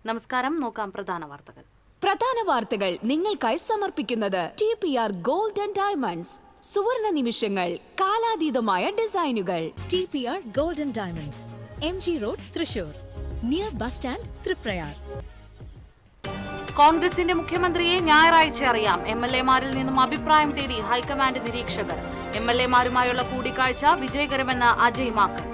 നമസ്കാരം. നോക്കാം പ്രധാന വാർത്തകൾ. നിങ്ങൾക്കായി സമർപ്പിക്കുന്നത് TPR Gold and Diamonds. സുവർണ നിമിഷങ്ങൾ, കാലാതീതമായ ഡിസൈനുകൾ. TPR Gold and Diamonds, MG Road, Thrissur, near bus stand, Triprayar. കോൺഗ്രസിന്റെ മുഖ്യമന്ത്രിയെ ഞായറാഴ്ച അറിയാം. MLA-മാരിൽ നിന്നും അഭിപ്രായം തേടി ഹൈക്കമാൻഡ് നിരീക്ഷകർ. MLA-മാരുമായുള്ള കൂടിക്കാഴ്ച വിജയകരമെന്ന് അജയ് മാക്കൻ.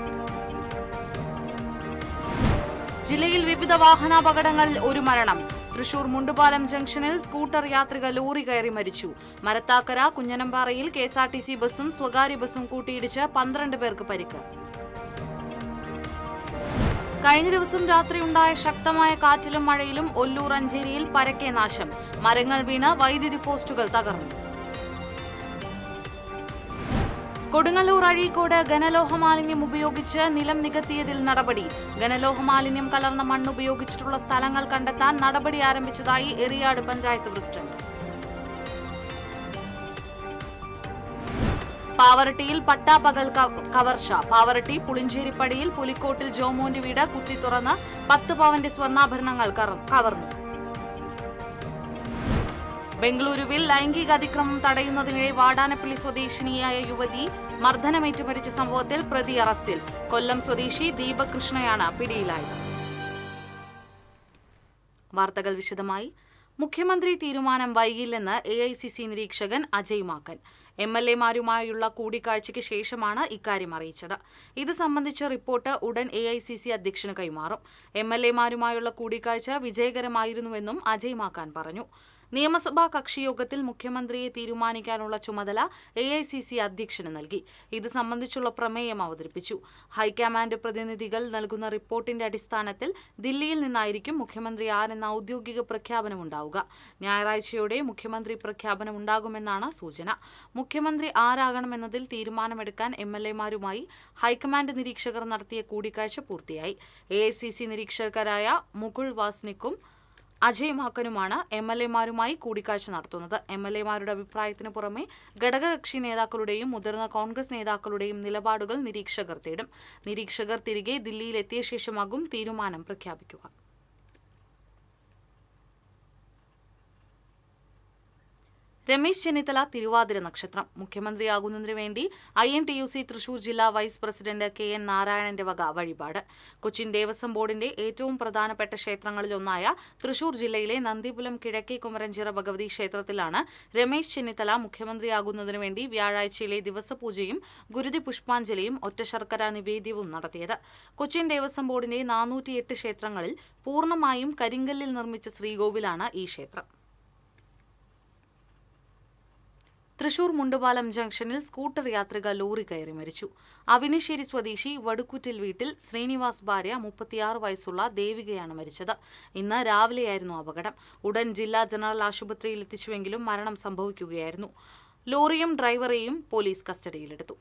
ജില്ലയിൽ വിവിധ വാഹനാപകടങ്ങളിൽ ഒരു മരണം. തൃശൂർ മുണ്ടുപാലം ജംഗ്ഷനിൽ സ്കൂട്ടർ യാത്രിക ലോറി കയറി മരിച്ചു. മരത്താക്കര കുഞ്ഞനമ്പാറയിൽ KSRTC ബസും സ്വകാര്യ ബസും കൂട്ടിയിടിച്ച് 12 പേർക്ക് പരിക്ക്. കഴിഞ്ഞ ദിവസം രാത്രിയുണ്ടായ ശക്തമായ കാറ്റിലും മഴയിലും ഒല്ലൂർ അഞ്ചേരിയിൽ പരക്കെ നാശം. മരങ്ങൾ വീണ് വൈദ്യുതി പോസ്റ്റുകൾ തകർന്നു. കൊടുങ്ങല്ലൂർ അഴീക്കോട് ഗനലോഹ മാലിന്യം ഉപയോഗിച്ച് നിലം നികത്തിയതിൽ നടപടി. ഗനലോഹ മാലിന്യം കലർന്ന മണ്ണ് ഉപയോഗിച്ചിട്ടുള്ള സ്ഥലങ്ങൾ കണ്ടെത്താൻ നടപടി ആരംഭിച്ചതായി എറിയാട് പഞ്ചായത്ത് പ്രസിഡന്റ്. പാവറട്ടിയിൽ പട്ടാപ്പകൽ കവർച്ച. പാവറട്ടി പുളിഞ്ചേരിപ്പടിയിൽ പുലിക്കോട്ടിൽ ജോമോന്റെ വീട് കുത്തി തുറന്ന് 10 പവന്റെ സ്വർണ്ണാഭരണങ്ങൾ കവർന്നു. ബംഗളൂരുവിൽ ലൈംഗിക അതിക്രമം തടയുന്നതിനിടെ വാടാനപ്പള്ളി സ്വദേശിനിയായ യുവതി മർദ്ദനമേറ്റ് മരിച്ച സംഭവത്തിൽ പ്രതി അറസ്റ്റിൽ. കൊല്ലം സ്വദേശി ദീപക് കൃഷ്ണയാണ് പിടിയിലായത്. വാർത്തകൾ വിശദമായി. മുഖ്യമന്ത്രി തീരുമാനം വൈകില്ലെന്ന് AICC നിരീക്ഷകൻ അജയ് മാക്കൻ. MLA-മാരുമായുള്ള കൂടിക്കാഴ്ചയ്ക്ക് ശേഷമാണ് ഇക്കാര്യം അറിയിച്ചത്. ഇത് സംബന്ധിച്ച റിപ്പോർട്ട് ഉടൻ AICC അധ്യക്ഷന് കൈമാറും. MLA-മാരുമായുള്ള കൂടിക്കാഴ്ച വിജയകരമായിരുന്നുവെന്നും അജയ് മാക്കൻ പറഞ്ഞു. നിയമസഭാ കക്ഷിയോഗത്തിൽ മുഖ്യമന്ത്രിയെ തീരുമാനിക്കാനുള്ള ചുമതല AICC അധ്യക്ഷന് നൽകി. ഇത് സംബന്ധിച്ചുള്ള പ്രമേയം അവതരിപ്പിച്ചു. ഹൈക്കമാൻഡ് പ്രതിനിധികൾ നൽകുന്ന റിപ്പോർട്ടിന്റെ അടിസ്ഥാനത്തിൽ ദില്ലിയിൽ നിന്നായിരിക്കും മുഖ്യമന്ത്രി ആരെന്ന ഔദ്യോഗിക പ്രഖ്യാപനമുണ്ടാവുക. ഞായറാഴ്ചയോടെ മുഖ്യമന്ത്രി പ്രഖ്യാപനമുണ്ടാകുമെന്നാണ് സൂചന. മുഖ്യമന്ത്രി ആരാകണമെന്നതിൽ തീരുമാനമെടുക്കാൻ MLA-മാരുമായി ഹൈക്കമാൻഡ് നിരീക്ഷകർ നടത്തിയ കൂടിക്കാഴ്ച പൂർത്തിയായി. AICC നിരീക്ഷകരായ മുകുൾ വാസ്നിക്കും അജയ് മാക്കനുമാണ് MLA-മാരുമായി കൂടിക്കാഴ്ച നടത്തുന്നത്. MLA-മാരുടെ അഭിപ്രായത്തിന് പുറമെ ഘടകകക്ഷി നേതാക്കളുടെയും മുതിർന്ന കോൺഗ്രസ് നേതാക്കളുടെയും നിലപാടുകൾ നിരീക്ഷകർ തേടും. നിരീക്ഷകർ തിരികെ ദില്ലിയിലെത്തിയ ശേഷമാകും തീരുമാനം പ്രഖ്യാപിക്കുക. രമേശ് ചെന്നിത്തല തിരുവാതിര നക്ഷത്രം. മുഖ്യമന്ത്രിയാകുന്നതിനു വേണ്ടി INTUC തൃശൂർ ജില്ലാ വൈസ് പ്രസിഡന്റ് KN നാരായണന്റെ വക വഴിപാട്. കൊച്ചിൻ ദേവസ്വം ബോർഡിന്റെ ഏറ്റവും പ്രധാനപ്പെട്ട ക്ഷേത്രങ്ങളിലൊന്നായ തൃശൂർ ജില്ലയിലെ നന്ദിപുലം കിഴക്കേ കുമരഞ്ചിറ ഭഗവതി ക്ഷേത്രത്തിലാണ് രമേശ് ചെന്നിത്തല മുഖ്യമന്ത്രിയാകുന്നതിനു വേണ്ടി വ്യാഴാഴ്ചയിലെ ദിവസപൂജയും ഗുരുതി പുഷ്പാഞ്ജലിയും ഒറ്റശർക്കര നിവേദ്യവും നടത്തിയത്. കൊച്ചിൻ ദേവസ്വം ബോർഡിന്റെ 408 ക്ഷേത്രങ്ങളിൽ പൂർണ്ണമായും കരിങ്കല്ലിൽ നിർമ്മിച്ച ശ്രീകോവിലാണ് ഈ ക്ഷേത്രം. തൃശൂർ മുണ്ടുപാലം ജംഗ്ഷനിൽ സ്കൂട്ടർ യാത്രിക ലോറി കയറി മരിച്ചു. അവിനിശ്ശേരി സ്വദേശി വടുക്കുറ്റിൽ വീട്ടിൽ ശ്രീനിവാസ് ഭാര്യ 36 വയസ്സുള്ള ദേവികയാണ് മരിച്ചത്. ഇന്ന് രാവിലെയായിരുന്നു അപകടം. ഉടൻ ജില്ലാ ജനറൽ ആശുപത്രിയിൽ എത്തിച്ചുവെങ്കിലും മരണം സംഭവിക്കുകയായിരുന്നു. ലോറിയും ഡ്രൈവറെയും പോലീസ് കസ്റ്റഡിയിലെടുത്തു.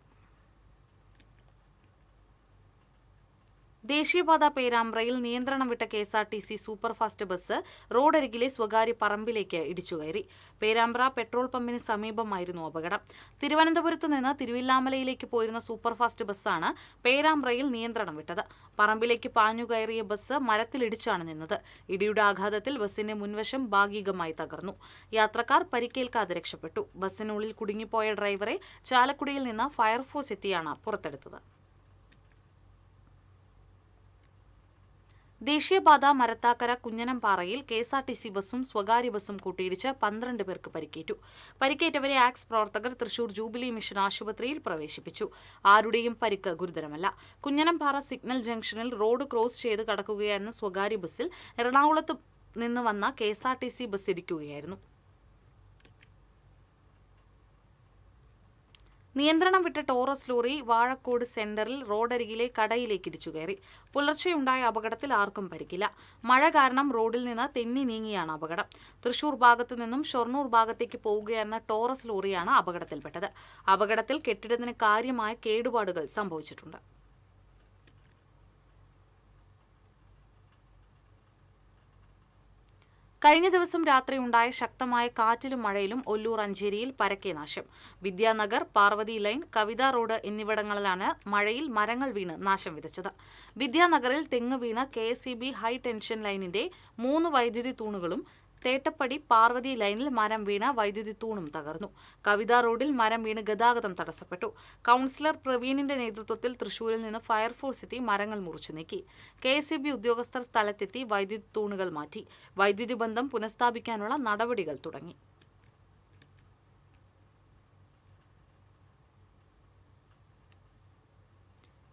ദേശീയപാത പേരാമ്പ്രയിൽ നിയന്ത്രണം വിട്ട KSRTC സൂപ്പർഫാസ്റ്റ് ബസ് റോഡരികിലെ സ്വകാര്യ പറമ്പിലേക്ക് ഇടിച്ചുകയറി. പേരാമ്പ്ര പെട്രോൾ പമ്പിന് സമീപമായിരുന്നു അപകടം. തിരുവനന്തപുരത്ത് നിന്ന് തിരുവില്ലാമലയിലേക്ക് പോയിരുന്ന സൂപ്പർഫാസ്റ്റ് ബസ്സാണ് പേരാമ്പ്രയിൽ നിയന്ത്രണം വിട്ടത്. പറമ്പിലേക്ക് പാഞ്ഞുകയറിയ ബസ് മരത്തിലിടിച്ചാണ് നിന്നത്. ഇടിയുടെ ആഘാതത്തിൽ ബസിന്റെ മുൻവശം ഭാഗികമായി തകർന്നു. യാത്രക്കാർ പരിക്കേൽക്കാതെ രക്ഷപ്പെട്ടു. ബസ്സിനുള്ളിൽ കുടുങ്ങിപ്പോയ ഡ്രൈവറെ ചാലക്കുടിയിൽ നിന്ന് ഫയർഫോഴ്സ് എത്തിയാണ് പുറത്തെടുത്തത്. ദേശീയപാത മരത്താക്കര കുഞ്ഞനമ്പാറയിൽ KSRTC ബസും സ്വകാര്യ ബസും കൂട്ടിയിടിച്ച് 12 പേർക്ക് പരിക്കേറ്റു. പരിക്കേറ്റവരെ ആക്സ് പ്രവർത്തകർ തൃശൂർ ജൂബിലി മിഷൻ ആശുപത്രിയിൽ പ്രവേശിപ്പിച്ചു. ആരുടെയും പരിക്ക് ഗുരുതരമല്ല. കുഞ്ഞനമ്പാറ സിഗ്നൽ ജംഗ്ഷനിൽ റോഡ് ക്രോസ് ചെയ്ത് കടക്കുകയായിരുന്ന സ്വകാര്യ ബസ്സിൽ എറണാകുളത്ത് നിന്ന് വന്ന KSRTC ബസ് ഇടിക്കുകയായിരുന്നു. നിയന്ത്രണം വിട്ട ടോറസ് ലോറി വാഴക്കോട് സെന്ററിൽ റോഡരികിലെ കടയിലേക്ക് ഇടിച്ചുകയറി. പുലർച്ചെയുണ്ടായ അപകടത്തിൽ ആർക്കും പരിക്കില്ല. മഴ കാരണം റോഡിൽ നിന്ന് തെന്നി നീങ്ങിയാണ് അപകടം. തൃശൂർ ഭാഗത്തു നിന്നും ഷൊർണൂർ ഭാഗത്തേക്ക് പോവുകയായിരുന്ന ടോറസ് ലോറിയാണ് അപകടത്തിൽപ്പെട്ടത്. അപകടത്തിൽ കെട്ടിടത്തിന് കാര്യമായ കേടുപാടുകൾ സംഭവിച്ചിട്ടുണ്ട്. കഴിഞ്ഞ ദിവസം രാത്രി ഉണ്ടായ ശക്തമായ കാറ്റിലും മഴയിലും ഒല്ലൂർ അഞ്ചേരിയിൽ പരക്കെ നാശം. വിദ്യാനഗർ, പാർവതി ലൈൻ, കവിത റോഡ് എന്നിവിടങ്ങളിലാണ് മഴയിൽ മരങ്ങൾ വീണ് നാശം വിതച്ചത്. വിദ്യാനഗറിൽ തെങ്ങ് വീണ് KSEB ഹൈ ടെൻഷൻ ലൈനിന്റെ 3 വൈദ്യുതി തൂണുകളും, തേട്ടപ്പടി പാർവതി ലൈനിൽ മരം വീണ വൈദ്യുതി തൂണും തകർന്നു. കവിത റോഡിൽ മരം വീണ് ഗതാഗതം തടസ്സപ്പെട്ടു. കൌൺസിലർ പ്രവീണിന്റെ നേതൃത്വത്തിൽ തൃശൂരിൽ നിന്ന് ഫയർഫോഴ്സ് എത്തി മരങ്ങൾ മുറിച്ചു നീക്കി. KSEB ഉദ്യോഗസ്ഥർ സ്ഥലത്തെത്തി വൈദ്യുതി തൂണുകൾ മാറ്റി. വൈദ്യുതി ബന്ധം പുനഃസ്ഥാപിക്കാനുള്ള നടപടികൾ തുടങ്ങി.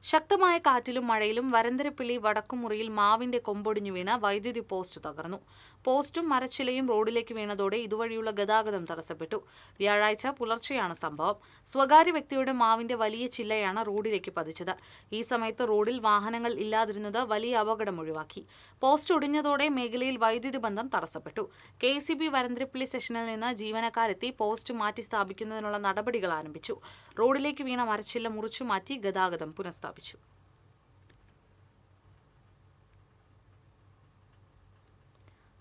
ശക്തമായ കാറ്റിലും മഴയിലും വരന്തരപ്പിള്ളി വടക്കുമുറിയിൽ മാവിന്റെ കൊമ്പൊടിഞ്ഞു വീണ വൈദ്യുതി പോസ്റ്റ് തകർന്നു. പോസ്റ്റും മരച്ചിലയും റോഡിലേക്ക് വീണതോടെ ഇതുവഴിയുള്ള ഗതാഗതം തടസ്സപ്പെട്ടു. വ്യാഴാഴ്ച പുലർച്ചെയാണ് സംഭവം. സ്വകാര്യ വ്യക്തിയുടെ മാവിന്റെ വലിയ ചില്ലയാണ് റോഡിലേക്ക് പതിച്ചത്. ഈ സമയത്ത് റോഡിൽ വാഹനങ്ങൾ ഇല്ലാതിരുന്നത് വലിയ അപകടം ഒഴിവാക്കി. പോസ്റ്റ് ഒടിഞ്ഞതോടെ മേഖലയിൽ വൈദ്യുതി ബന്ധം തടസ്സപ്പെട്ടു. KSEB വരന്തരപ്പിള്ളി സെഷനിൽ നിന്ന് ജീവനക്കാരെത്തി പോസ്റ്റ് മാറ്റി സ്ഥാപിക്കുന്നതിനുള്ള നടപടികൾ ആരംഭിച്ചു. റോഡിലേക്ക് വീണ മരച്ചില്ല മുറിച്ചു മാറ്റി ഗതാഗതം പുനഃസ്ഥാപിച്ചു.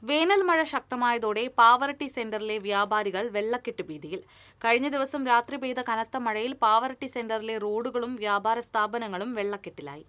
വേനൽ മഴ ശക്തമായതോടെ പാവറട്ടി സെന്ററിലെ വ്യാപാരികൾ വെള്ളക്കെട്ട് ഭീതിയിൽ. കഴിഞ്ഞ ദിവസം രാത്രി പെയ്ത കനത്ത മഴയിൽ പാവറട്ടി സെന്ററിലെ റോഡുകളും വ്യാപാര സ്ഥാപനങ്ങളും വെള്ളക്കെട്ടിലായി.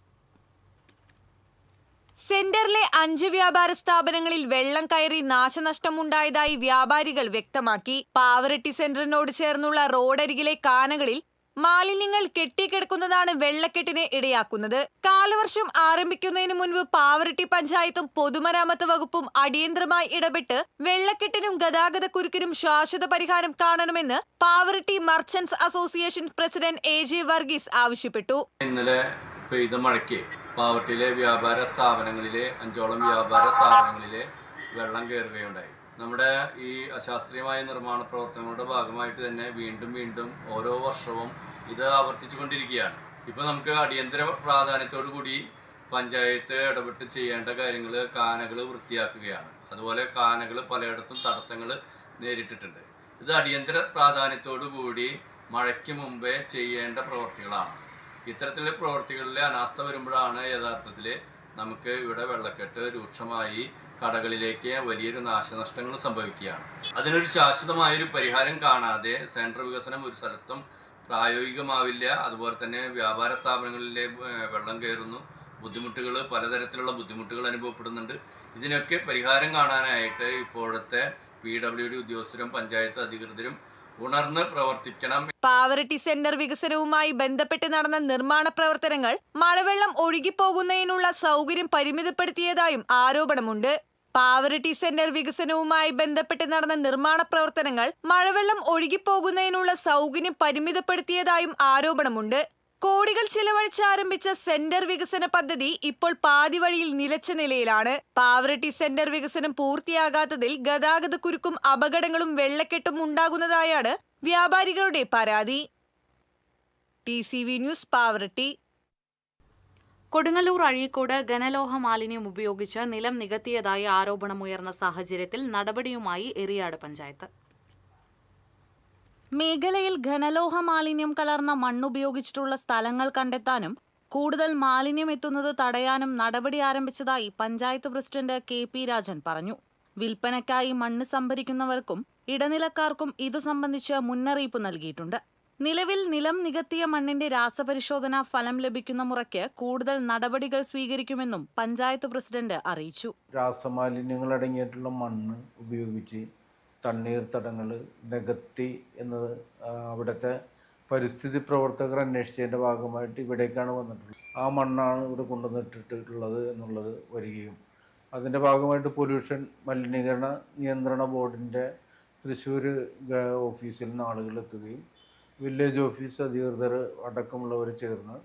സെന്ററിലെ 5 വ്യാപാര സ്ഥാപനങ്ങളിൽ വെള്ളം കയറി നാശനഷ്ടമുണ്ടായതായി വ്യാപാരികൾ വ്യക്തമാക്കി. പാവറട്ടി സെന്ററിനോട് ചേർന്നുള്ള റോഡരികിലെ കാനകളിൽ മാലിന്യങ്ങൾ കെട്ടിക്കിടക്കുന്നതാണ് വെള്ളക്കെട്ടിന് ഇടയാക്കുന്നത്. കാലവർഷം ആരംഭിക്കുന്നതിന് മുൻപ് പാവറട്ടി പഞ്ചായത്തും പൊതുമരാമത്ത് വകുപ്പും അടിയന്തരമായി ഇടപെട്ട് വെള്ളക്കെട്ടിനും ഗതാഗതക്കുരുക്കിനും ശാശ്വത പരിഹാരം കാണണമെന്ന് Pavaratty merchants association president AJ Varghese ആവശ്യപ്പെട്ടു. ഇന്നലെ പെയ്ത മഴയ്ക്ക് പാവറട്ടിയിലെ വ്യാപാര സ്ഥാപനങ്ങളിലെ 5ഓളം വ്യാപാര സ്ഥാപനങ്ങളിലെ വെള്ളം കയറുകയുണ്ടായി. നമ്മുടെ ഈ അശാസ്ത്രീയമായ നിർമ്മാണ പ്രവർത്തനങ്ങളുടെ ഭാഗമായിട്ട് തന്നെ വീണ്ടും ഓരോ വർഷവും ഇത് ആവർത്തിച്ചുകൊണ്ടിരിക്കുകയാണ്. ഇപ്പോൾ നമുക്ക് അടിയന്തര പ്രാധാന്യത്തോടു കൂടി പഞ്ചായത്ത് ഇടപെട്ട് ചെയ്യേണ്ട കാര്യങ്ങൾ കാനകൾ വൃത്തിയാക്കുകയാണ്. അതുപോലെ കാനകൾ പലയിടത്തും തടസ്സങ്ങൾ നേരിട്ടിട്ടുണ്ട്. ഇത് അടിയന്തര പ്രാധാന്യത്തോടു കൂടി മഴയ്ക്ക് മുമ്പേ ചെയ്യേണ്ട പ്രവർത്തികളാണ്. ഇത്തരത്തിലുള്ള പ്രവർത്തികളിൽ അനാസ്ഥ വരുമ്പോഴാണ് യഥാർത്ഥത്തിൽ നമുക്ക് ഇവിടെ വെള്ളക്കെട്ട് രൂക്ഷമായി കടകളിലേക്ക് വലിയൊരു നാശനഷ്ടങ്ങൾ സംഭവിക്കുകയാണ്. അതിനൊരു ശാശ്വതമായൊരു പരിഹാരം കാണാതെ സെൻട്രൽ വികസനം ഒരു സ്ഥലത്തും പ്രായോഗികമാവില്ല. അതുപോലെ തന്നെ വ്യാപാര സ്ഥാപനങ്ങളിലെ വെള്ളം കയറുന്നു, ബുദ്ധിമുട്ടുകൾ, പലതരത്തിലുള്ള ബുദ്ധിമുട്ടുകൾ അനുഭവപ്പെടുന്നുണ്ട്. ഇതിനൊക്കെ പരിഹാരം കാണാനായിട്ട് ഇപ്പോഴത്തെ PWD ഉദ്യോഗസ്ഥരും പഞ്ചായത്ത് അധികൃതരും ഉണർന്ന് പ്രവർത്തിക്കണം. പാവറട്ടി സെന്റർ വികസനവുമായി ബന്ധപ്പെട്ട് നടന്ന നിർമ്മാണ പ്രവർത്തനങ്ങൾ മഴവെള്ളം ഒഴുകിപ്പോകുന്നതിനുള്ള സൗകര്യം പരിമിതപ്പെടുത്തിയതായും ആരോപണമുണ്ട്. പാവറട്ടി സെന്റർ വികസനവുമായി ബന്ധപ്പെട്ട് നടന്ന നിർമ്മാണ പ്രവർത്തനങ്ങൾ മഴവെള്ളം ഒഴുകിപ്പോകുന്നതിനുള്ള സൗകര്യം പരിമിതപ്പെടുത്തിയതായും ആരോപണമുണ്ട്. കോടികൾ ചിലവഴിച്ച് ആരംഭിച്ച സെന്റർ വികസന പദ്ധതി ഇപ്പോൾ പാതി വഴിയിൽ നിലച്ച നിലയിലാണ്. പാവറട്ടി സെന്റർ വികസനം പൂർത്തിയാകാത്തതിൽ ഗതാഗതക്കുരുക്കും അപകടങ്ങളും വെള്ളക്കെട്ടും ഉണ്ടാകുന്നതായാണ് വ്യാപാരികളുടെ പരാതി. TCV news, Pavaratty. കൊടുങ്ങല്ലൂർ അഴീക്കോട് ഘനലോഹ മാലിന്യം ഉപയോഗിച്ച് നിലം നികത്തിയതായി ആരോപണമുയർന്ന സാഹചര്യത്തിൽ നടപടിയുമായി എറിയാട് പഞ്ചായത്ത്. മേഖലയിൽ ഘനലോഹ മാലിന്യം കലർന്ന മണ്ണുപയോഗിച്ചിട്ടുള്ള സ്ഥലങ്ങൾ കണ്ടെത്താനും കൂടുതൽ മാലിന്യം എത്തുന്നത് തടയാനും നടപടി ആരംഭിച്ചതായി പഞ്ചായത്ത് പ്രസിഡന്റ് KP രാജൻ പറഞ്ഞു. വിൽപ്പനയ്ക്കായി മണ്ണ് സംഭരിക്കുന്നവർക്കും ഇടനിലക്കാർക്കും ഇതു സംബന്ധിച്ച് മുന്നറിയിപ്പ് നൽകിയിട്ടുണ്ട്. നിലവിൽ നിലം നികത്തിയ മണ്ണിന്റെ രാസപരിശോധന ഫലം ലഭിക്കുന്ന മുറയ്ക്ക് കൂടുതൽ നടപടികൾ സ്വീകരിക്കുമെന്നും പഞ്ചായത്ത് പ്രസിഡന്റ് അറിയിച്ചു. രാസമാലിന്യങ്ങൾ അടങ്ങിയിട്ടുള്ള മണ്ണ് ഉപയോഗിച്ച് തണ്ണീർത്തടങ്ങൾ നികത്തി എന്നത് അവിടുത്തെ പരിസ്ഥിതി പ്രവർത്തകർ അന്വേഷിച്ചതിൻ്റെ ഭാഗമായിട്ട് ഇവിടേക്കാണ് വന്നിട്ടുള്ളത്. ആ മണ്ണാണ് ഇവിടെ കൊണ്ടുവന്നിട്ടിട്ടുള്ളത് എന്നുള്ളത് വരികയും അതിൻ്റെ ഭാഗമായിട്ട് പൊല്യൂഷൻ മലിനീകരണ നിയന്ത്രണ ബോർഡിൻ്റെ തൃശ്ശൂർ ഓഫീസിൽ നിന്ന് ആളുകൾ എത്തുകയും വില്ലേജ് ഓഫീസ് അധികൃതർ അടക്കമുള്ളവർ ചേർന്ന്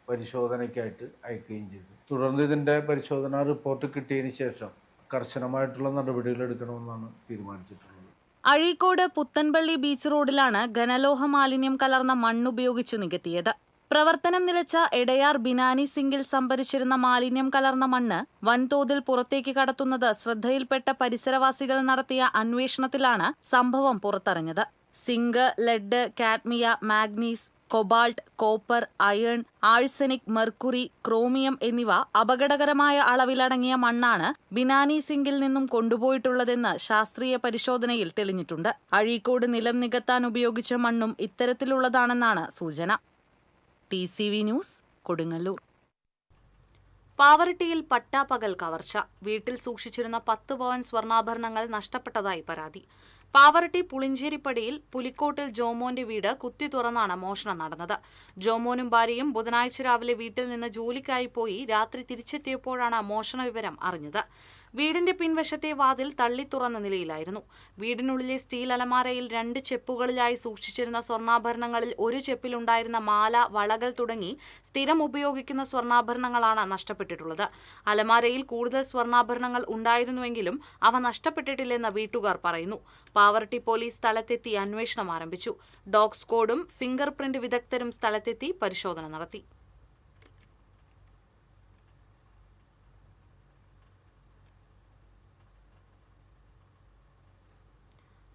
പരിശോധനയ്ക്കായിട്ട് അയക്കുകയും ചെയ്തു. തുടർന്ന് ഇതിൻ്റെ പരിശോധനാ റിപ്പോർട്ട് കിട്ടിയതിന് ശേഷം കർശനമായിട്ടുള്ള നടപടികൾ എടുക്കണമെന്നാണ് തീരുമാനിച്ചിട്ടുള്ളത്. അഴീക്കോട് പുത്തൻപള്ളി ബീച്ച് റോഡിലാണ് ഘനലോഹ മാലിന്യം കലർന്ന മണ്ണുപയോഗിച്ച് നികത്തിയത്. പ്രവർത്തനം നിലച്ച എടയാർ ബിനാനി സിങ്കിൽ സംഭരിച്ചിരുന്ന മാലിന്യം കലർന്ന മണ്ണ് വൻതോതിൽ പുറത്തേക്ക് കടത്തുന്നത് ശ്രദ്ധയിൽപ്പെട്ട പരിസരവാസികൾ നടത്തിയ അന്വേഷണത്തിലാണ് സംഭവം പുറത്തറിഞ്ഞത്. Zinc, lead, cadmium, manganese, cobalt, copper, iron, arsenic, mercury, chromium എന്നിവ അപകടകരമായ അളവിലടങ്ങിയ മണ്ണാണ് ബിനാനി സിങ്കിൽ നിന്നും കൊണ്ടുപോയിട്ടുള്ളതെന്ന് ശാസ്ത്രീയ പരിശോധനയിൽ തെളിഞ്ഞിട്ടുണ്ട്. അഴീക്കോട് നിലം നികത്താൻ ഉപയോഗിച്ച മണ്ണും ഇത്തരത്തിലുള്ളതാണെന്നാണ് സൂചന. TCV news, Kodungallur. പാവറട്ടിയിൽ പട്ടാപ്പകൽ കവർച്ച. വീട്ടിൽ സൂക്ഷിച്ചിരുന്ന 10 പവൻ സ്വർണ്ണാഭരണങ്ങൾ നഷ്ടപ്പെട്ടതായി പരാതി. പാവറട്ടി പുളിഞ്ചേരിപ്പടിയിൽ പുലിക്കോട്ടിൽ ജോമോന്റെ വീട് കുത്തി തുറന്നാണ് മോഷണം നടന്നത്. ജോമോനും ഭാര്യയും ബുധനാഴ്ച രാവിലെ വീട്ടിൽ നിന്ന് ജോലിക്കായി പോയി രാത്രി തിരിച്ചെത്തിയപ്പോഴാണ് മോഷണ വിവരം അറിഞ്ഞത്. വീടിന്റെ പിൻവശത്തെ വാതിൽ തള്ളി തുറന്ന നിലയിലായിരുന്നു. വീടിനുള്ളിലെ സ്റ്റീൽ അലമാരയിൽ 2 ചെപ്പുകളിലായി സൂക്ഷിച്ചിരുന്ന സ്വർണ്ണാഭരണങ്ങളിൽ ഒരു ചെപ്പിലുണ്ടായിരുന്ന മാല, വളകൾ തുടങ്ങി സ്ഥിരം ഉപയോഗിക്കുന്ന സ്വർണ്ണാഭരണങ്ങളാണ് നഷ്ടപ്പെട്ടിട്ടുള്ളത്. അലമാരയിൽ കൂടുതൽ സ്വർണ്ണാഭരണങ്ങൾ ഉണ്ടായിരുന്നുവെങ്കിലും അവ നഷ്ടപ്പെട്ടിട്ടില്ലെന്ന് വീട്ടുകാർ പറയുന്നു. പാവറട്ടി പോലീസ് സ്ഥലത്തെത്തി അന്വേഷണം ആരംഭിച്ചു. ഡോഗ് സ്ക്വാഡും ഫിംഗർ പ്രിന്റ് വിദഗ്ധരും സ്ഥലത്തെത്തി പരിശോധന നടത്തി.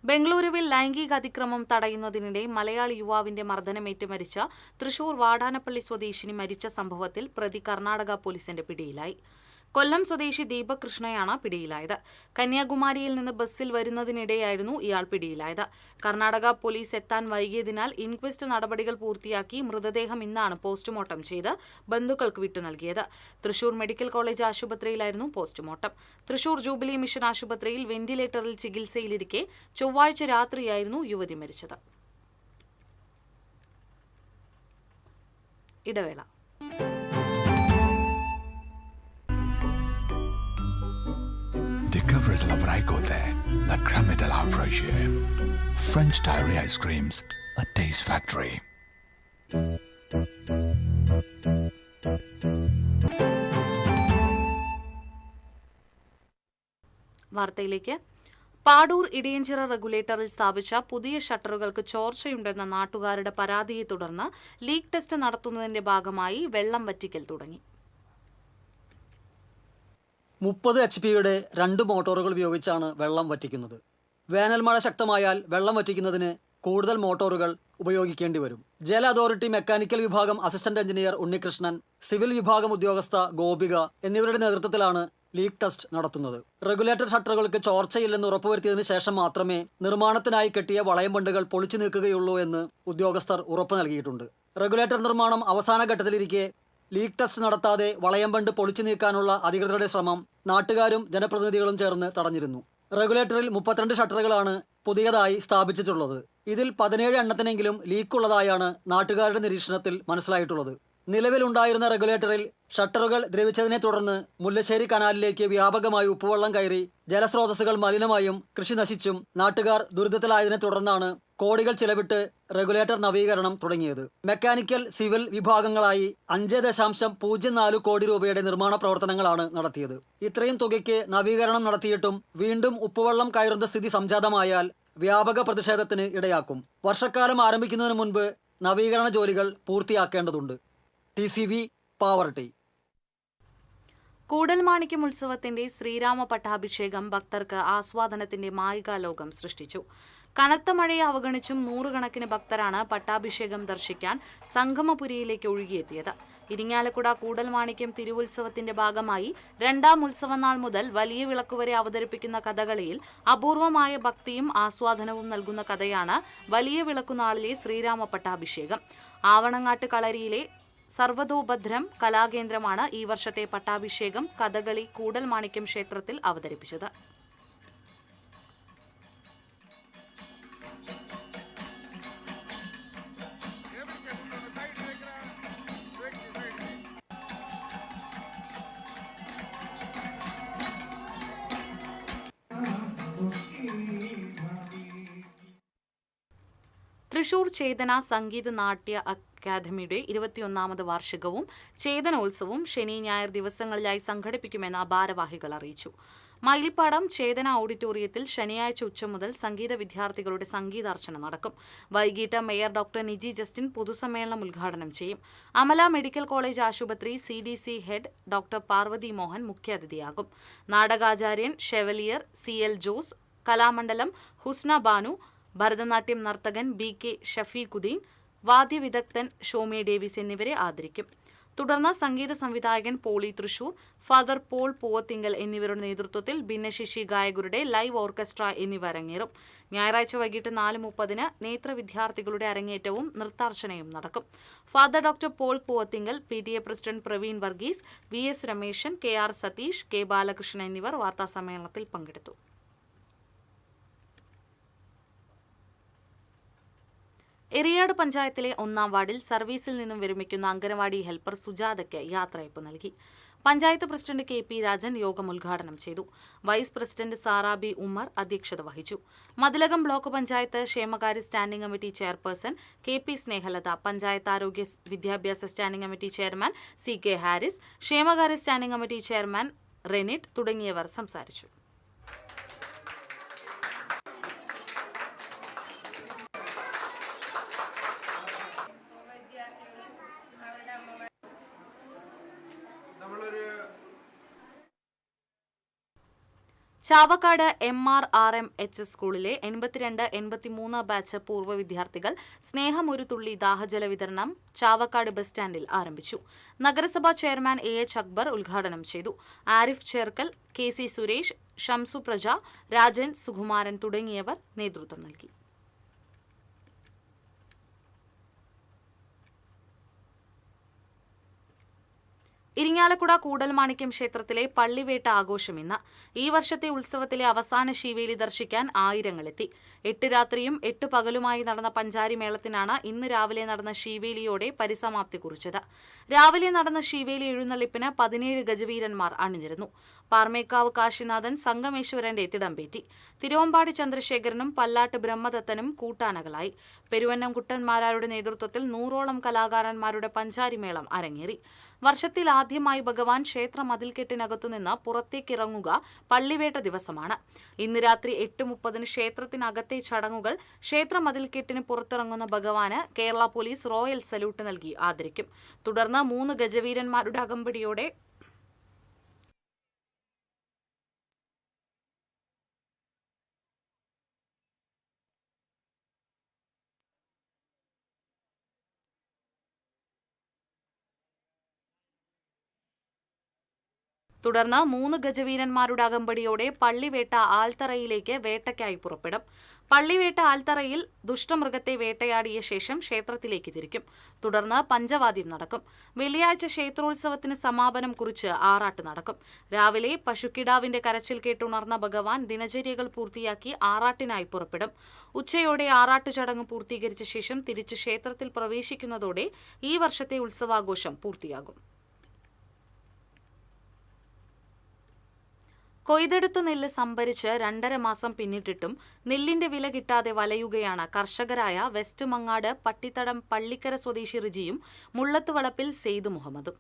ബംഗളൂരുവിൽ ലൈംഗിക അതിക്രമം തടയുന്നതിനിടെ മലയാളി യുവാവിന്റെ മർദ്ദനമേറ്റ് മരിച്ച തൃശൂർ വാടാനപ്പള്ളി സ്വദേശിനി മരിച്ച സംഭവത്തിൽ പ്രതി കർണാടക പോലീസിന്റെ പിടിയിലായി. കൊല്ലം സ്വദേശി ദീപക് കൃഷ്ണയാണ് പിടിയിലായത്. കന്യാകുമാരിയിൽ നിന്ന് ബസ്സിൽ വരുന്നതിനിടെയായിരുന്നു ഇയാൾ പിടിയിലായത്. കർണാടക പോലീസ് എത്താൻ വൈകിയതിനാൽ ഇൻക്വസ്റ്റ് നടപടികൾ പൂർത്തിയാക്കി മൃതദേഹം ഇന്നാണ് പോസ്റ്റ്മോർട്ടം ചെയ്ത് ബന്ധുക്കൾക്ക് വിട്ടു നൽകിയത്. തൃശൂർ മെഡിക്കൽ കോളേജ് ആശുപത്രിയിലായിരുന്നു പോസ്റ്റ്മോർട്ടം. തൃശൂർ ജൂബിലി മിഷൻ ആശുപത്രിയിൽ വെന്റിലേറ്ററിൽ ചികിത്സയിലിരിക്കെ ചൊവ്വാഴ്ച രാത്രിയായിരുന്നു യുവതി മരിച്ചത്. ഇടവേള. Discover Lavraico there, la crème de la fraîcheur. French Diary Ice Creams, a taste factory. വാർത്തയിലേക്ക്. പാടൂർ ഇടിയഞ്ചിറ റെഗുലേറ്ററിൽ സ്ഥാപിച്ച പുതിയ ഷട്ടറുകൾക്ക് ചോർച്ചയുണ്ടെന്ന നാട്ടുകാരുടെ പരാതിയെ തുടർന്ന് ലീക്ക് ടെസ്റ്റ് നടത്തുന്നതിന്റെ ഭാഗമായി വെള്ളം വറ്റിക്കൽ തുടങ്ങി. 30 HP-യുടെ 2 മോട്ടോറുകൾ ഉപയോഗിച്ചാണ് വെള്ളം വറ്റിക്കുന്നത്. വേനൽ മഴ ശക്തമായാൽ വെള്ളം വറ്റിക്കുന്നതിന് കൂടുതൽ മോട്ടോറുകൾ ഉപയോഗിക്കേണ്ടി വരും. ജല അതോറിറ്റി മെക്കാനിക്കൽ വിഭാഗം അസിസ്റ്റന്റ് എഞ്ചിനീയർ ഉണ്ണികൃഷ്ണൻ, സിവിൽ വിഭാഗം ഉദ്യോഗസ്ഥ ഗോപിക എന്നിവരുടെ നേതൃത്വത്തിലാണ് ലീക്ക് ടെസ്റ്റ് നടത്തുന്നത്. റെഗുലേറ്റർ ഷട്ടറുകൾക്ക് ചോർച്ചയില്ലെന്ന് ഉറപ്പുവരുത്തിയതിനു ശേഷം മാത്രമേ നിർമ്മാണത്തിനായി കെട്ടിയ വളയം ബണ്ടുകൾ പൊളിച്ചു നീക്കുകയുള്ളൂ എന്ന് ഉദ്യോഗസ്ഥർ ഉറപ്പ് നൽകിയിട്ടുണ്ട്. റെഗുലേറ്റർ നിർമ്മാണം അവസാന ഘട്ടത്തിലിരിക്കെ ലീക്ക് ടെസ്റ്റ് നടത്താതെ വളയം ബണ്ട് പൊളിച്ചു നീക്കാനുള്ള അധികൃതരുടെ ശ്രമം നാട്ടുകാരും ജനപ്രതിനിധികളും ചേർന്ന് തടഞ്ഞിരുന്നു. റെഗുലേറ്ററിൽ 32 ഷട്ടറുകളാണ് പുതിയതായി സ്ഥാപിച്ചിട്ടുള്ളത്. ഇതിൽ 17 എണ്ണത്തിനെങ്കിലും ലീക്കുള്ളതായാണ് നാട്ടുകാരുടെ നിരീക്ഷണത്തിൽ മനസ്സിലായിട്ടുള്ളത്. നിലവിലുണ്ടായിരുന്ന റെഗുലേറ്ററിൽ ഷട്ടറുകൾ ദ്രവിച്ചതിനെ തുടർന്ന് മുല്ലശ്ശേരി കനാലിലേക്ക് വ്യാപകമായി ഉപ്പുവെള്ളം കയറി ജലസ്രോതസ്സുകൾ മലിനമായും കൃഷി നശിച്ചും നാട്ടുകാർ ദുരിതത്തിലായതിനെ തുടർന്നാണ് കോടികൾ ചിലവിട്ട് റെഗുലേറ്റർ നവീകരണം തുടങ്ങിയത്. മെക്കാനിക്കൽ, സിവിൽ വിഭാഗങ്ങളായി 5.04 കോടി രൂപയുടെ നിർമ്മാണ പ്രവർത്തനങ്ങളാണ് നടത്തിയത്. ഇത്രയും തുകയ്ക്ക് നവീകരണം നടത്തിയിട്ടും വീണ്ടും ഉപ്പുവെള്ളം കയറുന്ന സ്ഥിതി സംജാതമായാൽ വ്യാപക പ്രതിഷേധത്തിന് ഇടയാക്കും. വർഷക്കാലം ആരംഭിക്കുന്നതിന് മുൻപ് നവീകരണ ജോലികൾ പൂർത്തിയാക്കേണ്ടതുണ്ട്. TCV, പാവറട്ടി. കൂടൽമാണിക്യം ഉത്സവത്തിന്റെ ശ്രീരാമ പട്ടാഭിഷേകം ഭക്തർക്ക് ആസ്വാദനത്തിന്റെ മായികാലോകം സൃഷ്ടിച്ചു. കനത്ത മഴയെ അവഗണിച്ചും 100 കണക്കിന് ഭക്തരാണ് പട്ടാഭിഷേകം ദർശിക്കാൻ സംഗമപുരിയിലേക്ക് ഒഴുകിയെത്തിയത്. ഇരിങ്ങാലക്കുട കൂടൽമാണിക്യം തിരുവുത്സവത്തിന്റെ ഭാഗമായി 2ാം ഉത്സവനാൾ മുതൽ വലിയ വിളക്കുവരെ അവതരിപ്പിക്കുന്ന കഥകളിയിൽ അപൂർവമായ ഭക്തിയും ആസ്വാദനവും നൽകുന്ന കഥയാണ് വലിയ വിളക്കുനാളിലെ ശ്രീരാമ പട്ടാഭിഷേകം. ആവണങ്ങാട്ട് കളരിയിലെ സർവതോഭദ്രം കലാകേന്ദ്രമാണ് ഈ വർഷത്തെ പട്ടാഭിഷേകം കഥകളി കൂടൽമാണിക്യം ക്ഷേത്രത്തിൽ അവതരിപ്പിച്ചത്. തൃശൂർ ചേതന സംഗീത നാട്യ അക്കാദമിയുടെ 21ാമത് വാർഷികവും ചേതനോത്സവവും ശനി ഞായർ ദിവസങ്ങളിലായി സംഘടിപ്പിക്കുമെന്ന് ഭാരവാഹികൾ അറിയിച്ചു. മയിലിപ്പാടം ചേതന ഓഡിറ്റോറിയത്തിൽ ശനിയാഴ്ച ഉച്ച മുതൽ സംഗീത വിദ്യാർത്ഥികളുടെ സംഗീതാർച്ചന നടക്കും. വൈകിട്ട് മേയർ ഡോക്ടർ നിജി ജസ്റ്റിൻ പൊതുസമ്മേളനം ഉദ്ഘാടനം ചെയ്യും. അമല മെഡിക്കൽ കോളേജ് ആശുപത്രി CDC head doctor Parvathi Mohan മുഖ്യാതിഥിയാകും. നാടകാചാര്യൻ chevalier CL Jose, Kalamandalam Husna Banu, Bharatanatyam നർത്തകൻ BK ഷഫീഖുദ്ദീൻ, വാദ്യവിദഗ്ധൻ ഷോമി ഡേവിസ് എന്നിവരെ ആദരിക്കും. തുടർന്ന് സംഗീത സംവിധായകൻ പോളി തൃശൂർ, ഫാദർ പോൾ പൂവത്തിങ്കൽ എന്നിവരുടെ നേതൃത്വത്തിൽ ഭിന്നശേഷി ഗായകരുടെ ലൈവ് ഓർക്കസ്ട്ര എന്നിവ അരങ്ങേറും. ഞായറാഴ്ച വൈകിട്ട് 4:30 നേത്ര വിദ്യാർത്ഥികളുടെ അരങ്ങേറ്റവും നൃത്താർച്ചനയും നടക്കും. Father doctor Paul Poovathingal, PTA president Praveen Varghese, VS Rameshan, KR Satheesh, K Balakrishnan എന്നിവർ വാർത്താസമ്മേളനത്തിൽ പങ്കെടുത്തു. എറിയാട് പഞ്ചായത്തിലെ 1-ാം വാർഡിൽ സർവീസിൽ നിന്നും വിരമിക്കുന്ന അംഗനവാടി ഹെൽപ്പർ സുജാതയ്ക്ക് യാത്രയയപ്പ് നൽകി. പഞ്ചായത്ത് പ്രസിഡന്റ് KP രാജൻ യോഗം ഉദ്ഘാടനം ചെയ്തു. Vice president Sara B Ummer അധ്യക്ഷത വഹിച്ചു. മതിലകം ബ്ലോക്ക് പഞ്ചായത്ത് ക്ഷേമകാര്യ standing committee chairperson KP Snehalatha, panchayat ആരോഗ്യ വിദ്യാഭ്യാസ standing committee chairman CK Haris, ക്ഷേമകാര്യ സ്റ്റാൻഡിംഗ് കമ്മിറ്റി ചെയർമാൻ റെനിറ്റ് തുടങ്ങിയവർ സംസാരിച്ചു. ചാവക്കാട് MRRMH സ്കൂളിലെ 82-83 ബാച്ച് പൂർവ്വ വിദ്യാർത്ഥികൾ സ്നേഹം ഒരു തുള്ളി ദാഹജല വിതരണം ചാവക്കാട് ബസ് സ്റ്റാൻഡിൽ ആരംഭിച്ചു. നഗരസഭാ ചെയർമാൻ AH അക്ബർ ഉദ്ഘാടനം ചെയ്തു. ആരിഫ് ചേർക്കൽ, KC സുരേഷ്, ഷംസു പ്രജ, രാജൻ, സുകുമാരൻ തുടങ്ങിയവർ നേതൃത്വം നൽകി. ഇരിങ്ങാലക്കുട കൂടൽമാണിക്യം ക്ഷേത്രത്തിലെ പള്ളിവേട്ട ആഘോഷം ഇന്ന്. ഈ വർഷത്തെ ഉത്സവത്തിലെ അവസാന ശീവേലി ദർശിക്കാൻ ആയിരങ്ങളെത്തി. 8 രാത്രിയും 8 പകലുമായി നടന്ന പഞ്ചാരി മേളത്തിനാണ് ഇന്ന് രാവിലെ നടന്ന ശീവേലിയോടെ പരിസമാപ്തി കുറിച്ചത്. രാവിലെ നടന്ന ശീവേലി എഴുന്നള്ളിപ്പിന് 17 ഗജവീരന്മാർ അണിനിരന്നു. പാർമേക്കാവ് കാശിനാഥൻ സംഗമേശ്വരന്റെ തിടമ്പേറ്റി. തിരുവമ്പാടി ചന്ദ്രശേഖരനും പല്ലാട്ട് ബ്രഹ്മദത്തനും കൂട്ടാനകളായി. പെരുവന്നം കുട്ടന്മാരാരുടെ നേതൃത്വത്തിൽ 100ഓളം കലാകാരന്മാരുടെ പഞ്ചാരിമേളം അരങ്ങേറി. വർഷത്തിൽ ആദ്യമായി ഭഗവാൻ ക്ഷേത്ര മതിൽക്കെട്ടിനകത്തുനിന്ന് പുറത്തേക്കിറങ്ങുക പള്ളിവേട്ട ദിവസമാണ്. ഇന്ന് രാത്രി 8:30 ക്ഷേത്രത്തിനകത്തെ ചടങ്ങുകൾ. ക്ഷേത്ര മതിൽക്കെട്ടിന് പുറത്തിറങ്ങുന്ന ഭഗവാന് കേരള പോലീസ് റോയൽ സല്യൂട്ട് നൽകി ആദരിക്കും. തുടർന്ന് 3 ഗജവീരന്മാരുടെ അകമ്പടിയോടെ പള്ളിവേട്ട ആൽത്തറയിലേക്ക് വേട്ടയ്ക്കായി പുറപ്പെടും. പള്ളിവേട്ട ആൽത്തറയിൽ ദുഷ്ടമൃഗത്തെ വേട്ടയാടിയ ശേഷം ക്ഷേത്രത്തിലേക്ക് തിരിക്കും. തുടർന്ന് പഞ്ചവാദ്യം നടക്കും. വെള്ളിയാഴ്ച ക്ഷേത്രോത്സവത്തിന് സമാപനം കുറിച്ച് ആറാട്ട് നടക്കും. രാവിലെ പശുക്കിടാവിന്റെ കരച്ചിൽ കേട്ടുണർന്ന ഭഗവാൻ ദിനചര്യകൾ പൂർത്തിയാക്കി ആറാട്ടിനായി പുറപ്പെടും. ഉച്ചയോടെ ആറാട്ടു ചടങ്ങ് പൂർത്തീകരിച്ച ശേഷം തിരിച്ച് ക്ഷേത്രത്തിൽ പ്രവേശിക്കുന്നതോടെ ഈ വർഷത്തെ ഉത്സവാഘോഷം പൂർത്തിയാകും. കൊയ്തെടുത്ത നെല്ല് സംഭരിച്ച് 2.5 മാസം പിന്നിട്ടിട്ടും നെല്ലിന്റെ വില കിട്ടാതെ വലയുകയാണ് കർഷകരായ വെസ്റ്റ് മങ്ങാട് പട്ടിത്തടം പള്ളിക്കര സ്വദേശി റിജിയും മുള്ളത്തുവളപ്പിൽ സെയ്ദ് മുഹമ്മദും.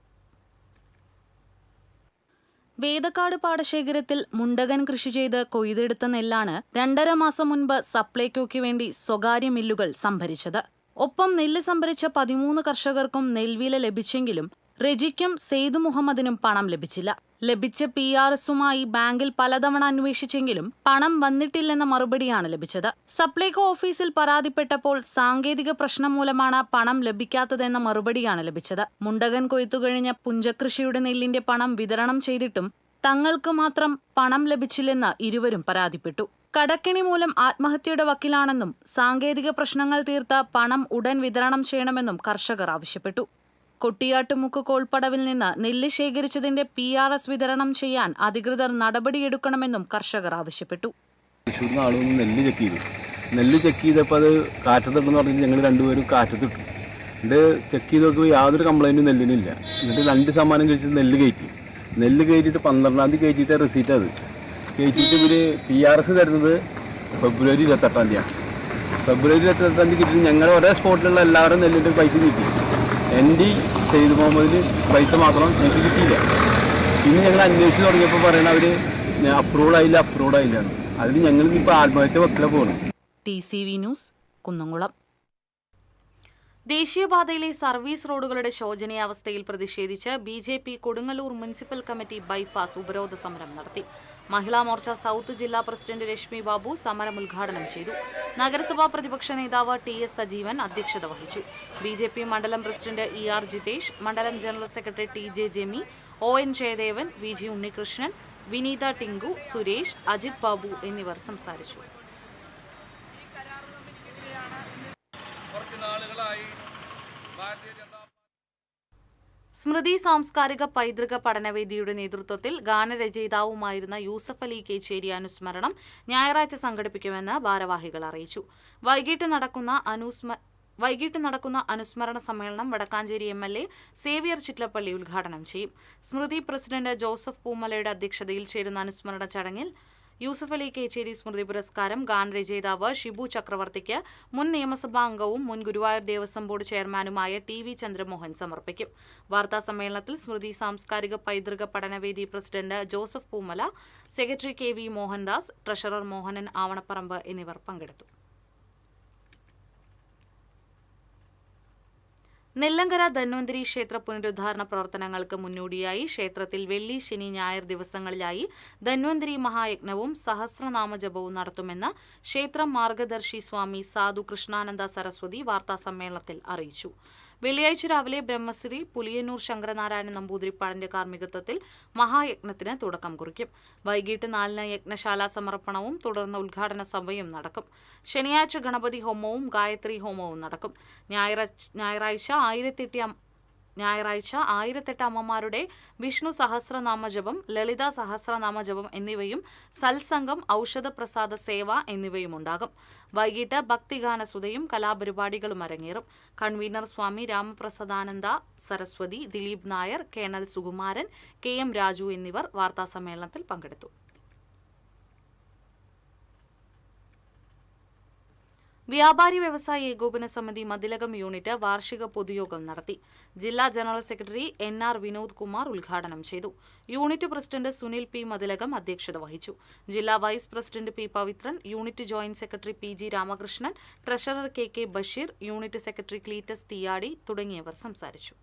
വേദക്കാട് പാടശേഖരത്തിൽ മുണ്ടകൻ കൃഷി ചെയ്ത് കൊയ്തെടുത്ത നെല്ലാണ് 2.5 മാസം മുൻപ് സപ്ലൈകോയ്ക്ക് വേണ്ടി സ്വകാര്യ മില്ലുകൾ സംഭരിച്ചത്. ഒപ്പം നെല്ല് സംഭരിച്ച 13 കർഷകർക്കും നെൽവില ലഭിച്ചെങ്കിലും റെജിക്കും സെയ്ദ് മുഹമ്മദിനും പണം ലഭിച്ചില്ല. ലഭിച്ച PRSുമായി ബാങ്കിൽ പലതവണ അന്വേഷിച്ചെങ്കിലും പണം വന്നിട്ടില്ലെന്ന മറുപടിയാണ് ലഭിച്ചത്. സപ്ലൈകോ ഓഫീസിൽ പരാതിപ്പെട്ടപ്പോൾ സാങ്കേതിക പ്രശ്നം മൂലമാണ് പണം ലഭിക്കാത്തതെന്ന മറുപടിയാണ് ലഭിച്ചത്. മുണ്ടകൻ കൊയ്ത്തുകഴിഞ്ഞ പുഞ്ചകൃഷിയുടെ നെല്ലിന്റെ പണം വിതരണം ചെയ്തിട്ടും തങ്ങൾക്ക് മാത്രം പണം ലഭിച്ചില്ലെന്ന് ഇരുവരും പരാതിപ്പെട്ടു. കടക്കെണി മൂലം ആത്മഹത്യയുടെ വക്കിലാണെന്നും സാങ്കേതിക പ്രശ്നങ്ങൾ തീർത്ത് പണം ഉടൻ വിതരണം ചെയ്യണമെന്നും കർഷകർ ആവശ്യപ്പെട്ടു. കൊട്ടിയാട്ടുമുക്ക് കോൾപ്പടവിൽ നിന്ന് നെല്ല് ശേഖരിച്ചതിന്റെ PRS വിതരണം ചെയ്യാൻ അധികൃതർ നടപടിയെടുക്കണമെന്നും കർഷകർ ആവശ്യപ്പെട്ടു. നെല്ല് ചെക്ക് ചെയ്തപ്പോൾ അത് കാറ്റത്തിട്ടെന്ന് പറഞ്ഞിട്ട് ഞങ്ങൾ രണ്ടുപേരും കാറ്റത്തിട്ടു. എന്നിട്ട് ചെക്ക് ചെയ്ത് നോക്കുമ്പോൾ യാതൊരു കംപ്ലൈൻറ്റും നെല്ലിനില്ല. എന്നിട്ട് 2 ശതമാനം കഴിച്ചിട്ട് നെല്ല് കയറ്റിയിട്ട് 12-ാം തീയതി കയറ്റിയിട്ട് റിസീറ്റ് അത് കയറ്റിയിട്ട് ഇവർ PRS തരുന്നത് ഫെബ്രുവരി 28-ാം തീയതിയാണ്. ഫെബ്രുവരി 28-ാം തീയതി കിട്ടിയിട്ട് ഞങ്ങൾ ഒരേ സ്പോട്ടിലുള്ള എല്ലാവരും നെല്ലിൻ്റെ പൈസ കിട്ടി. എൻ്റെ സെയ്ദ് മുഹമ്മദിന് പൈസ മാത്രം എനിക്ക് കിട്ടിയില്ല. പിന്നെ ഞങ്ങൾ അന്വേഷിച്ച് തുടങ്ങിയപ്പോൾ പറയണ അവർ അപ്രൂവ്ഡ് ആയില്ല. അതിന് ഞങ്ങൾ ഇപ്പോൾ ആത്മഹത്യ വക്കില പോകണം. TCV news Kunnamkulam. ദേശീയപാതയിലെ സർവീസ് റോഡുകളുടെ ശോചനീയാവസ്ഥയിൽ പ്രതിഷേധിച്ച് BJP Kodungallur municipal committee bypass ഉപരോധ സമരം നടത്തി. മഹിളാ മോർച്ച സൗത്ത് ജില്ലാ പ്രസിഡന്റ് രശ്മി ബാബു സമരം ഉദ്ഘാടനം ചെയ്തു. നഗരസഭാ പ്രതിപക്ഷ നേതാവ് TS സജീവൻ അധ്യക്ഷത വഹിച്ചു. BJP മണ്ഡലം പ്രസിഡന്റ് ER ജിതേഷ്, മണ്ഡലം general secretary TJ Jemi, ON Jayadevan, VG Unnikrishnan, Vineetha Tinku, Suresh, Ajith Babu എന്നിവർ സംസാരിച്ചു. സ്മൃതി സാംസ്കാരിക പൈതൃക പഠനവേദിയുടെ നേതൃത്വത്തിൽ ഗാനരചയിതാവുമായിരുന്ന യൂസഫ് അലി കേച്ചേരി അനുസ്മരണം ഞായറാഴ്ച സംഘടിപ്പിക്കുമെന്ന് ഭാരവാഹികൾ അറിയിച്ചു. വൈകിട്ട് നടക്കുന്ന അനുസ്മരണ സമ്മേളനം വടക്കാഞ്ചേരി MLA സേവ്യർ ചിറ്റലപ്പള്ളി ഉദ്ഘാടനം ചെയ്യും. സ്മൃതി പ്രസിഡന്റ് ജോസഫ് പൂമലയുടെ അധ്യക്ഷതയിൽ ചേരുന്ന അനുസ്മരണ ചടങ്ങിൽ യൂസഫ് അലി കേച്ചേരി സ്മൃതി പുരസ്കാരം ഗാനരചയിതാവ് ഷിബു ചക്രവർത്തിക്ക് മുൻ നിയമസഭാ അംഗവും മുൻ ഗുരുവായൂർ ദേവസ്വം ബോർഡ് ചെയർമാനുമായ TV ചന്ദ്രമോഹൻ സമർപ്പിക്കും. വാർത്താ സമ്മേളനത്തിൽ സ്മൃതി സാംസ്കാരിക പൈതൃക പഠനവേദി president Joseph Poomala, secretary KV Mohandas, treasurer Mohanan Avanaparambu എന്നിവർ പങ്കെടുത്തു. നെല്ലങ്കര ധന്വന്തരി ക്ഷേത്ര പുനരുദ്ധാരണ പ്രവർത്തനങ്ങൾക്ക് മുന്നോടിയായി ക്ഷേത്രത്തിൽ വെള്ളി, ശനി, ഞായർ ദിവസങ്ങളിലായി ധന്വന്തരി മഹായജ്ഞവും സഹസ്രനാമജപവും നടത്തുമെന്ന് ക്ഷേത്രം മാർഗദർശി സ്വാമി സാധു കൃഷ്ണാനന്ദ സരസ്വതി വാർത്താസമ്മേളനത്തിൽ അറിയിച്ചു. വെള്ളിയാഴ്ച രാവിലെ ബ്രഹ്മശ്രീ പുലിയന്നൂർ ശങ്കരനാരായണ നമ്പൂതിരിപ്പാടിന്റെ കാർമ്മികത്വത്തിൽ മഹായജ്ഞത്തിന് തുടക്കം കുറിക്കും. വൈകിട്ട് 4-ന് യജ്ഞശാല സമർപ്പണവും തുടർന്ന് ഉദ്ഘാടന സഭയും നടക്കും. ശനിയാഴ്ച ഗണപതി ഹോമവും ഗായത്രി ഹോമവും നടക്കും. ഞായറാഴ്ച 1008 അമ്മമാരുടെ വിഷ്ണു സഹസ്രനാമജപം, ലളിത സഹസ്രനാമജപം എന്നിവയും സത്സംഗം, ഔഷധപ്രസാദ സേവ എന്നിവയും ഉണ്ടാകും. വൈകിട്ട് ഭക്തിഗാനസുധയും കലാപരിപാടികളും അരങ്ങേറും. കൺവീനർ സ്വാമി രാമപ്രസാദാനന്ദ സരസ്വതി, ദിലീപ് നായർ, കേണൽ സുകുമാരൻ, KM രാജു എന്നിവർ വാർത്താസമ്മേളനത്തിൽ പങ്കെടുത്തു. വ്യാപാരി വ്യവസായി ഏകോപന സമിതി മതിലകം യൂണിറ്റ് വാർഷിക പൊതുയോഗം നടത്തി. ജില്ലാ general secretary NR Vinod Kumar ഉദ്ഘാടനം ചെയ്തു. Unit president Sunil P Mathilakam അധ്യക്ഷത വഹിച്ചു. ജില്ലാ vice president P Pavithran, unit joint secretary PG Ramakrishnan, treasurer KK Basheer, unit secretary Cletus Theeyadi തുടങ്ങിയവർ സംസാരിച്ചു.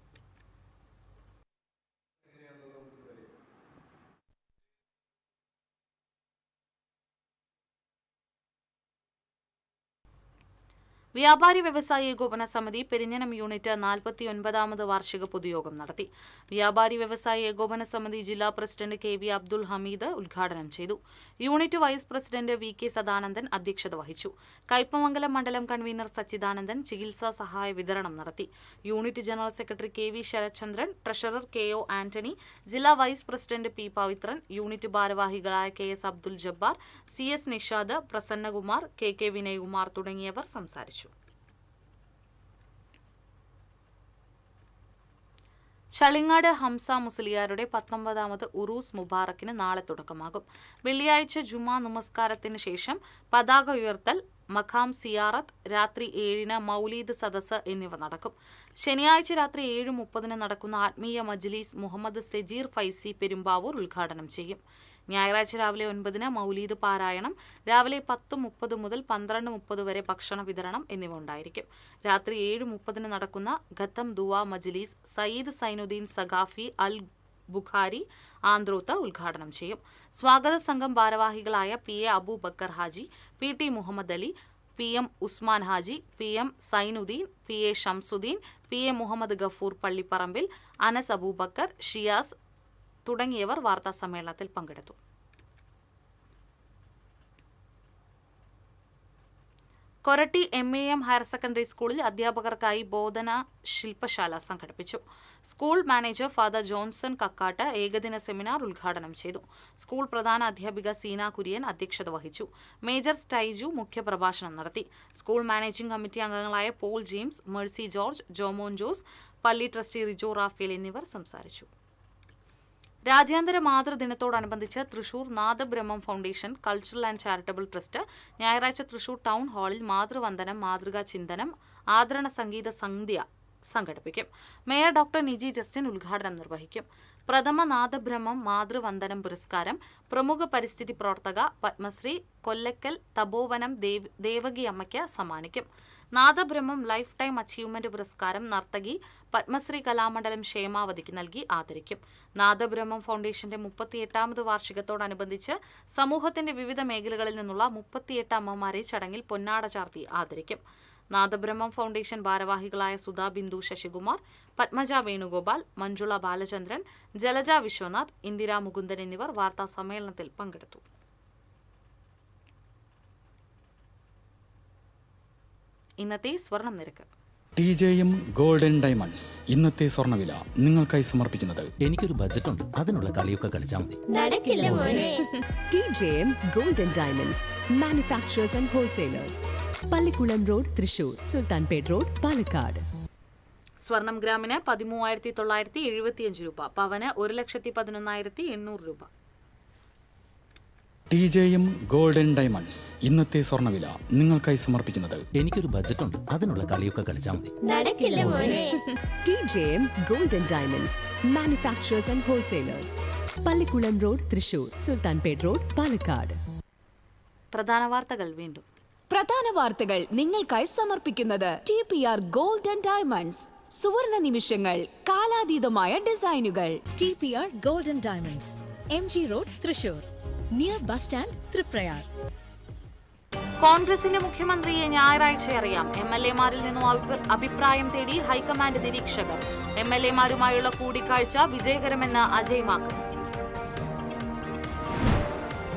വ്യാപാരി വ്യവസായി ഏകോപന സമിതി പെരിഞ്ഞനം യൂണിറ്റ് 49ാമത് വാർഷിക പൊതുയോഗം നടത്തി. വ്യാപാരി വ്യവസായി ഏകോപന സമിതി ജില്ലാ പ്രസിഡന്റ് KV അബ്ദുൽ ഹമീദ് ഉദ്ഘാടനം ചെയ്തു. Unit vice president VK Sadanandan അധ്യക്ഷത വഹിച്ചു. കയ്പമംഗലം മണ്ഡലം കൺവീനർ സച്ചിദാനന്ദൻ ചികിത്സാ സഹായ വിതരണം നടത്തി. Unit general secretary KV Sarathchandran, treasurer KO Antony, ജില്ലാ vice president P Pavithran, unit ഭാരവാഹികളായ KS Abdul Jabbar, CS Nishad, Prasannakumar, KK Vinayakumar തുടങ്ങിയവർ സംസാരിച്ചു. ചളിങ്ങാട് ഹംസ മുസ്ലിയാരുടെ 19ാമത് ഉറൂസ് മുബാറക്കിന് നാളെ തുടക്കമാകും. വെള്ളിയാഴ്ച ജുമാ നമസ്കാരത്തിന് ശേഷം പതാക ഉയർത്തൽ, മഖാം സിയാറത്ത്, രാത്രി 7-ന് മൗലീദ് സദസ്സ് എന്നിവ നടക്കും. ശനിയാഴ്ച രാത്രി 7:30-ന് നടക്കുന്ന ആത്മീയ മജ്ലിസ് മുഹമ്മദ് സജീർ ഫൈസി പെരുമ്പാവൂർ ഉദ്ഘാടനം ചെയ്യും. ഞായറാഴ്ച രാവിലെ 9-ന് മൗലീദ് പാരായണം, രാവിലെ 10:30 മുതൽ 12:30 വരെ ഭക്ഷണ വിതരണം എന്നിവ ഉണ്ടായിരിക്കും. രാത്രി 7:30-ന് നടക്കുന്ന ഖത്തം ദുവാ മജ്ലിസ് സയ്യിദ് സൈനുദ്ദീൻ സഖാഫി അൽ ബുഖാരി ആന്ത്രോത്ത് ഉദ്ഘാടനം ചെയ്യും. സ്വാഗത സംഘം ഭാരവാഹികളായ PA Abubakar Haji, PT Muhammad Ali, PM Usman Haji, PM Zainuddin, PA Shamsuddin, PA Muhammad Gafoor പള്ളിപ്പറമ്പിൽ, അനസ് അബൂബക്കർ, ഷിയാസ് തുടങ്ങിയവർ വാർത്താസമ്മേളനത്തിൽ പങ്കെടുത്തു. കൊരട്ടി MAM ഹയർ സെക്കൻഡറി സ്കൂളിൽ അധ്യാപകർക്കായി ബോധന ശില്പശാല സംഘടിപ്പിച്ചു. School manager father Johnson Kakkat ഏകദിന സെമിനാർ ഉദ്ഘാടനം ചെയ്തു. സ്കൂൾ പ്രധാന അധ്യാപിക സീന കുര്യൻ അധ്യക്ഷത വഹിച്ചു. മേജർ സ്റ്റൈജു മുഖ്യപ്രഭാഷണം നടത്തി. സ്കൂൾ മാനേജിംഗ് കമ്മിറ്റി അംഗങ്ങളായ Paul James, Mercy George, Jomon Jose, പള്ളി ട്രസ്റ്റി റിജോ റാഫേൽ എന്നിവർ സംസാരിച്ചു. രാജ്യാന്തര മാതൃദിനത്തോടനുബന്ധിച്ച് Thrissur Nadabrahmam foundation cultural and charitable trust ഞായറാഴ്ച തൃശൂർ ടൗൺ ഹാളിൽ മാതൃവന്ദനം, മാതൃകാ ചിന്തനം, ആദരണ സംഗീത സന്ധ്യ സംഘടിപ്പിക്കും. മേയർ ഡോക്ടർ നിജി ജസ്റ്റിൻ ഉദ്ഘാടനം നിർവഹിക്കും. പ്രഥമ നാദബ്രഹ്മം മാതൃവന്ദനം പുരസ്കാരം പ്രമുഖ പരിസ്ഥിതി പ്രവർത്തക പത്മശ്രീ കൊല്ലക്കൽ തപോവനം ദേവകി അമ്മയ്ക്ക് സമ്മാനിക്കും. നാദബ്രഹ്മം ലൈഫ് ടൈം അച്ചീവ്മെന്റ് പുരസ്കാരം നർത്തകി പത്മശ്രീ കലാമണ്ഡലം ക്ഷേമാവതിക്ക് നൽകി ആദരിക്കും. നാദബ്രഹ്മം ഫൗണ്ടേഷന്റെ 38ാമത് വാർഷികത്തോടനുബന്ധിച്ച് സമൂഹത്തിന്റെ വിവിധ മേഖലകളിൽ നിന്നുള്ള 38 അമ്മമാരെ ചടങ്ങിൽ പൊന്നാട ചാർത്തി ആദരിക്കും. നാദബ്രഹ്മം ഫൗണ്ടേഷൻ ഭാരവാഹികളായ സുധാ ബിന്ദു ശശികുമാർ, പത്മജ വേണുഗോപാൽ, മഞ്ജുള ബാലചന്ദ്രൻ, ജലജ വിശ്വനാഥ്, ഇന്ദിര മുകുന്ദൻ എന്നിവർ വാർത്താ സമ്മേളനത്തിൽ പങ്കെടുത്തു. ഇന്നത്തെ സ്വർണം നിരക്ക്. TJM ഗോൾഡൻ ഡയമണ്ട്സ് ഇന്നത്തെ സ്വർണ്ണവില നിങ്ങൾക്കായി സമർപ്പിക്കുന്നത് എനിക്കൊരു ബജറ്റ് ഉണ്ട്, അതിനുള്ള കളിയൊക്കെ കളിച്ചാൽ മതി. നടക്കില്ല മോനെ. TJM Golden Diamonds, Manufacturers and Wholesalers. Pallikulam road, Thrissur. Sultanpet road, Palakkad. സ്വർണം ഗ്രാമിന് 13,975 രൂപ, പവന് 1,11,800 രൂപ. TJM ഗോൾഡൻ ഡയമണ്ട്സ് ഇന്നത്തെ സ്വർണ്ണവില നിങ്ങൾക്കായി സമർപ്പിക്കുന്നത് എനിക്കൊരു ബജറ്റ് ഉണ്ട്, അതിനുള്ള കളിയൊക്കെ കളിച്ചാൽ മതി. നടക്കില്ല മോനെ. TJM Golden Diamonds, Manufacturers and Wholesalers. Pallikulam road, Thrissur. Sultanpet road, Palakkad. പ്രധാന വാർത്തകൾ വീണ്ടും. പ്രധാന വാർത്തകൾ നിങ്ങൾക്കായി സമർപ്പിക്കുന്നത് TPR ഗോൾഡൻ ഡയമണ്ട്സ്. സുവർണ നിമിഷങ്ങൾ, കാലാതീതമായ ഡിസൈനുകൾ. TPR Golden Diamonds, MG Road, Thrissur. Near bus stand, Triprayar. കോൺഗ്രസിന്റെ മുഖ്യമന്ത്രിയെ ഞായറാഴ്ച അറിയാം. MLA-മാരിൽ നിന്നും അഭിപ്രായം തേടി ഹൈക്കമാൻഡ് നിരീക്ഷകർ. MLA-മാരുമായുള്ള കൂടിക്കാഴ്ച വിജയകരമെന്ന് അജയ് മാക്കൻ.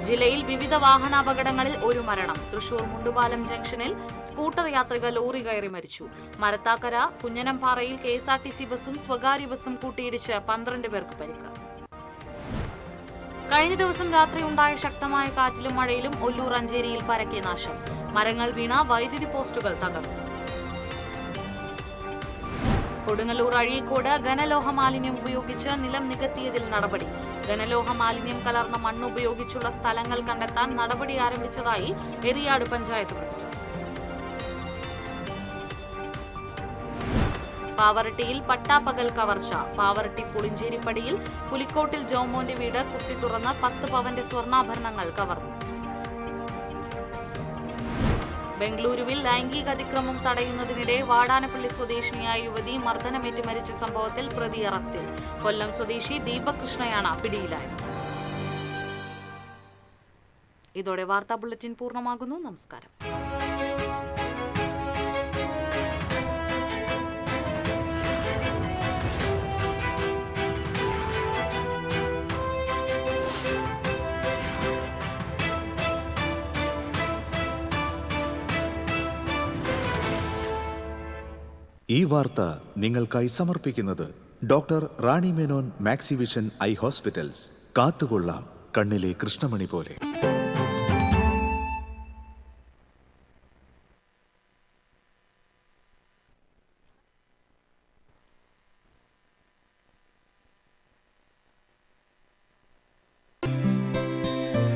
ജില്ലയിൽ വിവിധ വാഹനാപകടങ്ങളിൽ ഒരു മരണം. തൃശൂർ മുണ്ടുപാലം ജംഗ്ഷനിൽ സ്കൂട്ടർ യാത്രിക ലോറി കയറി മരിച്ചു. മരത്താക്കര കുഞ്ഞനംപാറയിൽ KSRTC ബസും സ്വകാര്യ ബസും കൂട്ടിയിടിച്ച് 12 പേർക്ക് പരിക്ക്. കഴിഞ്ഞ ദിവസം രാത്രി ഉണ്ടായ ശക്തമായ കാറ്റിലും മഴയിലും ഒല്ലൂർ അഞ്ചേരിയിൽ പരക്കെ നാശം. മരങ്ങൾ വീണ വൈദ്യുതി പോസ്റ്റുകൾ തകർന്നു. കൊടുങ്ങല്ലൂർ അഴീക്കോട് ഘനലോഹ മാലിന്യം ഉപയോഗിച്ച് നിലം നികത്തിയതിൽ നടപടി. ഘനലോഹ മാലിന്യം കലർന്ന മണ്ണ് ഉപയോഗിച്ചുള്ള സ്ഥലങ്ങൾ കണ്ടെത്താൻ നടപടി ആരംഭിച്ചതായി എറിയാട് പഞ്ചായത്ത് പ്രസിഡന്റ്. പാവറട്ടിയിൽ പട്ടാപ്പകൽ കവർച്ച. പാവറട്ടി പുളിഞ്ചേരിപ്പടിയിൽ പുലിക്കോട്ടിൽ ജോമോന്റെ വീട് കുത്തി തുറന്ന് 10 പവന്റെ സ്വർണ്ണാഭരണങ്ങൾ കവർന്നു. ബംഗളൂരുവിൽ ലൈംഗിക അതിക്രമം തടയുന്നതിനിടെ വാടാനപ്പള്ളി സ്വദേശിനിയായ യുവതി മർദ്ദനമേറ്റ് മരിച്ച സംഭവത്തിൽ പ്രതി അറസ്റ്റിൽ. കൊല്ലം സ്വദേശി ദീപക് കൃഷ്ണയാണ് പിടിയിലായത്. ഇതോടെ വാർത്താ ബുള്ളറ്റിൻ പൂർണ്ണമാകുന്നു. നമസ്കാരം. ഈ വാർത്ത നിങ്ങൾക്കായി സമർപ്പിക്കുന്നത് doctor Rani Menon Maxivision I hospitals. കാത്തുകൊള്ളാം കണ്ണിലെ കൃഷ്ണമണി പോലെ.